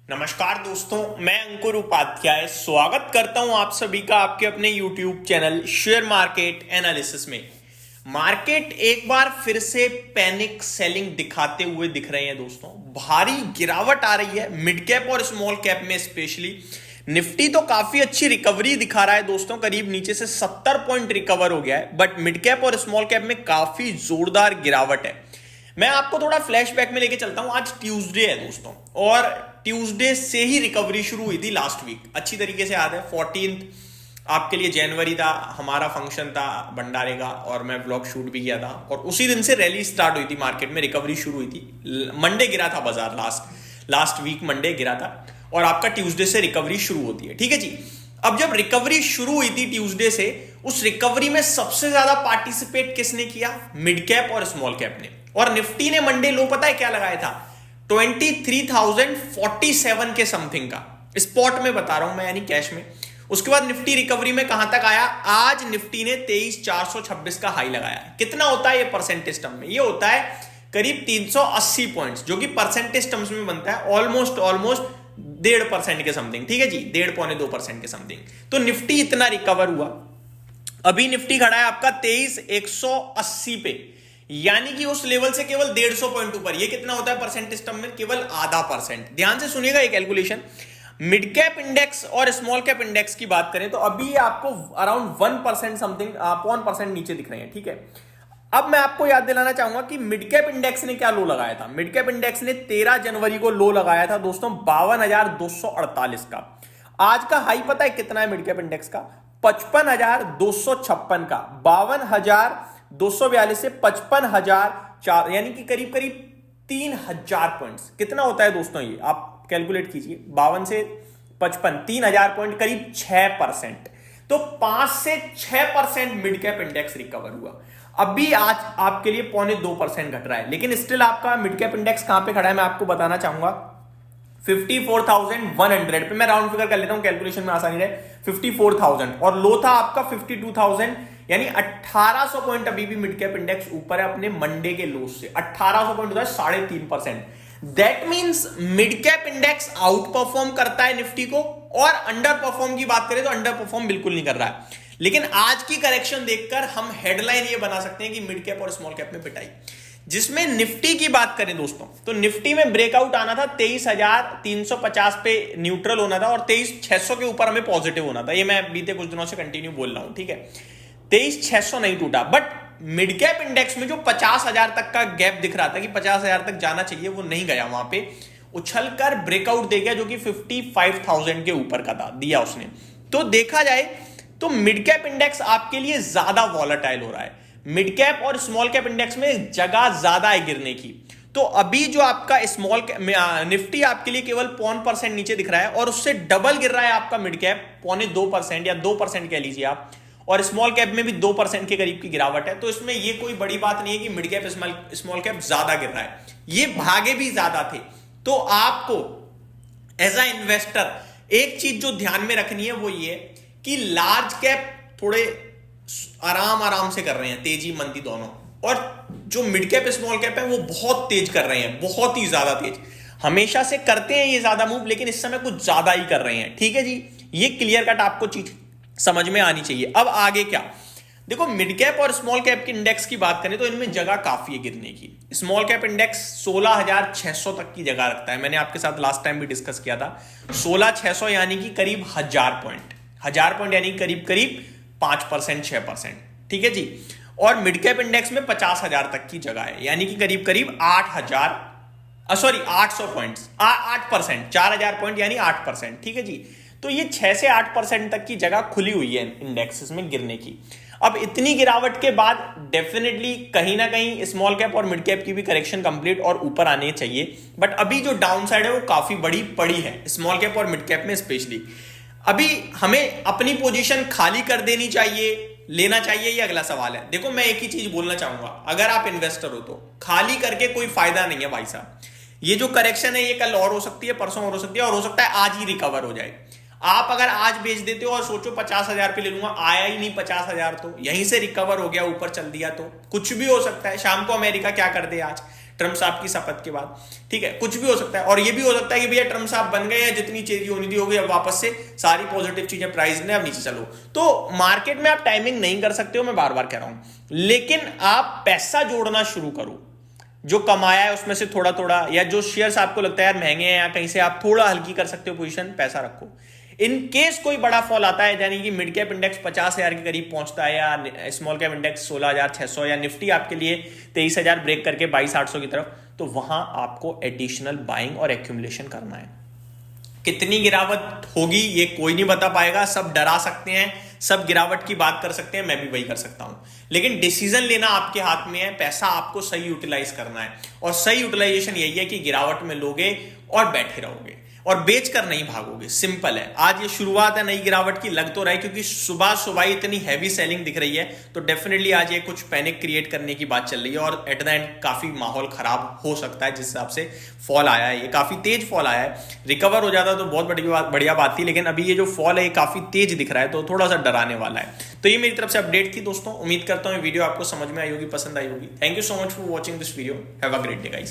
नमस्कार दोस्तों, मैं अंकुर उपाध्याय स्वागत करता हूं आप सभी का आपके अपने YouTube channel share market analysis में। मार्केट एक बार फिर से पैनिक सेलिंग दिखाते हुए दिख रहे हैं दोस्तों। भारी गिरावट आ रही है मिड कैप और स्मॉल कैप में स्पेशली। निफ्टी तो काफी अच्छी रिकवरी दिखा रहा है दोस्तों, करीब नीचे से 70 पॉइंट रिकवर हो गया है, बट मिड कैप और स्मॉल कैप में काफी जोरदार गिरावट है। मैं आपको थोड़ा फ्लैशबैक में लेके चलता हूं। आज ट्यूसडे है दोस्तों, और ट्यूसडे से ही रिकवरी शुरू हुई थी लास्ट वीक। अच्छी तरीके से याद है, 14 आपके लिए जनवरी था, हमारा फंक्शन था भंडारे का, और मैं व्लॉग शूट भी किया था, और उसी दिन से रैली स्टार्ट हुई थी मार्केट में, रिकवरी शुरू हुई थी। मंडे गिरा था बाजार, लास्ट वीक मंडे गिरा था, और आपका ट्यूसडे से रिकवरी शुरू होती है। ठीक है जी। अब जब रिकवरी शुरू हुई थी ट्यूसडे से, उस रिकवरी में सबसे ज्यादा पार्टिसिपेट किसने किया? मिड कैप और स्मॉल कैप ने। और निफ्टी ने मंडे लो पता है क्या लगाया था? 23,047 के समथिंग का, स्पॉट में बता रहा हूं मैं, यानी कैश में। उसके बाद निफ्टी रिकवरी में कहां तक आया? आज निफ्टी ने 23,426 का हाई लगाया है। कितना होता है ये परसेंटेज टर्म में? ये होता है करीब 380 पॉइंट्स, जो कि परसेंटेज टर्म्स में बनता है ऑलमोस्ट 1.5% के समथिंग। ठीक है जी, 1.5-2% के समथिंग। तो निफ्टी इतना रिकवर हुआ। अभी निफ्टी खड़ा है आपका 23,180 पे, यानी कि उस लेवल से केवल 150 पॉइंट ऊपर। ये कितना होता है परसेंटेज टर्म में? केवल आधा %। ध्यान से सुनिएगा ये कैलकुलेशन। मिड कैप इंडेक्स और स्मॉल कैप इंडेक्स की बात करें तो अभी आपको अराउंड 1% समथिंग 1% नीचे दिख रहे हैं। ठीक है। अब मैं आपको याद दिलाना चाहूंगा कि मिड कैप इंडेक्स ने क्या लो लगाया था। मिड कैप इंडेक्स ने 13 जनवरी को लो लगाया था दोस्तों 52,248 का। आज का हाई पता है कितना है मिड कैप इंडेक्स का? 55,256 का। 52,242 से 55,004, यानी कि करीब करीब 3,000 पॉइंट्स। कितना होता है दोस्तों ये? आप कैलकुलेट कीजिए। 52 से 55, 3,000 पॉइंट, करीब 6%। तो 5 से 6% मिड कैप इंडेक्स रिकवर हुआ। अभी आज आपके लिए 0.2% घट रहा है, लेकिन स्टिल आपका मिड कैप इंडेक्स कहां पे खड़ा है मैं आपको बताना चाहूंगा। 54,100 पे। मैं राउंड फिगर कर लेता हूं, कैलकुलेशन में आसानी रहे। 54,000 और लो था आपका 52,000, यानी 1,800 पॉइंट अभी भी मिड कैप इंडेक्स ऊपर है अपने मंडे के लो से। 1,800 पॉइंट होता है 3.5%। That means mid cap index out perform करता है निफ्टी को, और अंडर परफॉर्म की बात करें तो अंडर परफॉर्म बिल्कुल नहीं कर रहा है। लेकिन आज की करेक्शन देखकर हम हेडलाइन ये बना सकते हैं कि मिड कैप और स्मॉल कैप में पिटाई। जिसमें निफ्टी की बात करें दोस्तों, तो निफ्टी में ब्रेकआउट आना था 23,350 पे न्यूट्रल होना था, और 23,600 के ऊपर हमें पॉजिटिव होना था। ये मैं बीते कुछ दिनों से कंटिन्यू बोल रहा हूं। ठीक है, 23,600 नहीं टूटा, बट मिड कैप इंडेक्स में जो 50,000 तक का गैप दिख रहा था कि 50,000 तक जाना चाहिए, वो नहीं गया। वहां पे उछलकर ब्रेकआउट दे गया, जो कि 55,000 के ऊपर का था, दिया उसने। तो देखा जाए तो मिड कैप इंडेक्स आपके लिए ज्यादा वॉलेटाइल हो रहा है। मिड कैप और स्मॉल कैप इंडेक्स में जगह ज्यादा है गिरने की। तो अभी जो आपका स्मॉल निफ्टी आपके लिए केवल 0.5% नीचे दिख रहा है, और उससे डबल गिर रहा है आपका मिड कैप 0.2% या 2% कह लीजिए आप, और स्मॉल कैप में भी 2% के करीब की गिरावट है। तो इसमें ये कोई बड़ी बात नहीं है कि मिड कैप स्मॉल कैप ज्यादा गिर रहा है, ये भागे भी ज्यादा थे। तो आपको एज अ इन्वेस्टर एक चीज जो ध्यान में रखनी है वो ये कि लार्ज कैप थोड़े आराम से कर रहे हैं, तेजी मंदी दोनों, और जो मिड कैप स्मॉल कैप है वो बहुत तेज कर रहे हैं, बहुत ही ज्यादा तेज। हमेशा से करते हैं ये ज्यादा मूव, लेकिन इस समय कुछ ज्यादा ही कर रहे हैं। ठीक है जी, ये क्लियर कट आपको चीज समझ में आनी चाहिए। अब आगे क्या? देखो, मिड कैप और स्मॉल कैप के इंडेक्स की बात करें तो इनमें जगह काफी है गिरने की। स्मॉल कैप इंडेक्स 16,600 तक की जगह रखता है। मैंने आपके साथ लास्ट टाइम भी डिस्कस किया था। 16,600 यानी कि करीब 1,000 पॉइंट, 1,000 पॉइंट यानी करीब करीब 5%, 6%। ठीक है जी। और मिड कैप इंडेक्स में 50,000 तक की जगह है, यानी कि करीब करीब 800 पॉइंट्स, 8%, 4,000 पॉइंट यानी 8%। ठीक है जी। तो ये 6 से 8% तक की जगह खुली हुई है इंडेक्सेस में गिरने की। अब इतनी गिरावट के बाद डेफिनेटली कहीं ना कहीं स्मॉल कैप और मिड कैप की भी करेक्शन कंप्लीट और ऊपर आने चाहिए, बट अभी जो डाउन साइड है वो काफी बड़ी पड़ी है स्मॉल कैप और मिड कैप में स्पेशली। अभी हमें अपनी पोजीशन खाली कर देनी चाहिए, लेना चाहिए, ये अगला सवाल है। देखो, मैं एक ही चीज बोलना चाहूंगा, अगर आप इन्वेस्टर हो तो खाली करके कोई फायदा नहीं है भाई साहब। ये जो करेक्शन है ये कल और हो सकती है, परसों और हो सकती है, और हो सकता है आज ही रिकवर हो जाए। आप अगर आज बेच देते हो और सोचो 50,000 पे ले लूंगा, आया ही नहीं 50,000, तो यहीं से रिकवर हो गया, ऊपर चल दिया, तो कुछ भी हो सकता है। शाम को अमेरिका क्या कर दे आज, ट्रम्प साहब की शपथ के बाद, ठीक है, कुछ भी हो सकता है। और ये भी हो सकता है कि भैया ट्रम्प साहब बन गए या जितनी चीजें होनी थी हो गई, अब वापस से सारी पॉजिटिव चीजें प्राइस ने अब नीचे चलो। तो मार्केट में आप टाइमिंग नहीं कर सकते हो, मैं बार बार कह रहा हूं, लेकिन आप पैसा जोड़ना शुरू करो, जो कमाया है उसमें से थोड़ा थोड़ा, या जो शेयर्स आपको लगता है यार महंगे हैं या कहीं से आप थोड़ा हल्की कर सकते हो पोजीशन, पैसा रखो। इन केस कोई बड़ा फॉल आता है, यानी कि मिड कैप इंडेक्स 50,000 के करीब पहुंचता है या स्मॉल कैप इंडेक्स 16,600 या निफ्टी आपके लिए 23,000 ब्रेक करके 22,800 की तरफ, तो वहां आपको एडिशनल बाइंग और एक्यूमुलेशन करना है। कितनी गिरावट होगी ये कोई नहीं बता पाएगा, सब डरा सकते हैं, सब गिरावट की बात कर सकते हैं, मैं भी वही कर सकता हूं, लेकिन डिसीजन लेना आपके हाथ में है। पैसा आपको सही यूटिलाइज करना है, और सही यूटिलाइजेशन यही है कि गिरावट में लोगे और बैठे रहोगे और बेचकर नहीं भागोगे। सिंपल है। आज ये शुरुआत है नई गिरावट की, लग तो रहा है क्योंकि सुबह सुबह इतनी हैवी सेलिंग दिख रही है, तो डेफिनेटली आज ये कुछ पैनिक क्रिएट करने की बात चल रही है, और एट द एंड काफी माहौल खराब हो सकता है। जिस हिसाब से फॉल आया है, ये काफी तेज फॉल आया है, रिकवर हो जाता तो बहुत बढ़िया बात थी, लेकिन अभी ये जो फॉल है ये काफी तेज दिख रहा है, तो थोड़ा सा डराने वाला है। तो ये मेरी तरफ से अपडेट थी दोस्तों, उम्मीद करता हूँ वीडियो आपको समझ में आई होगी, पसंद आई होगी। Thank you so much for watching this video, have a great day guys.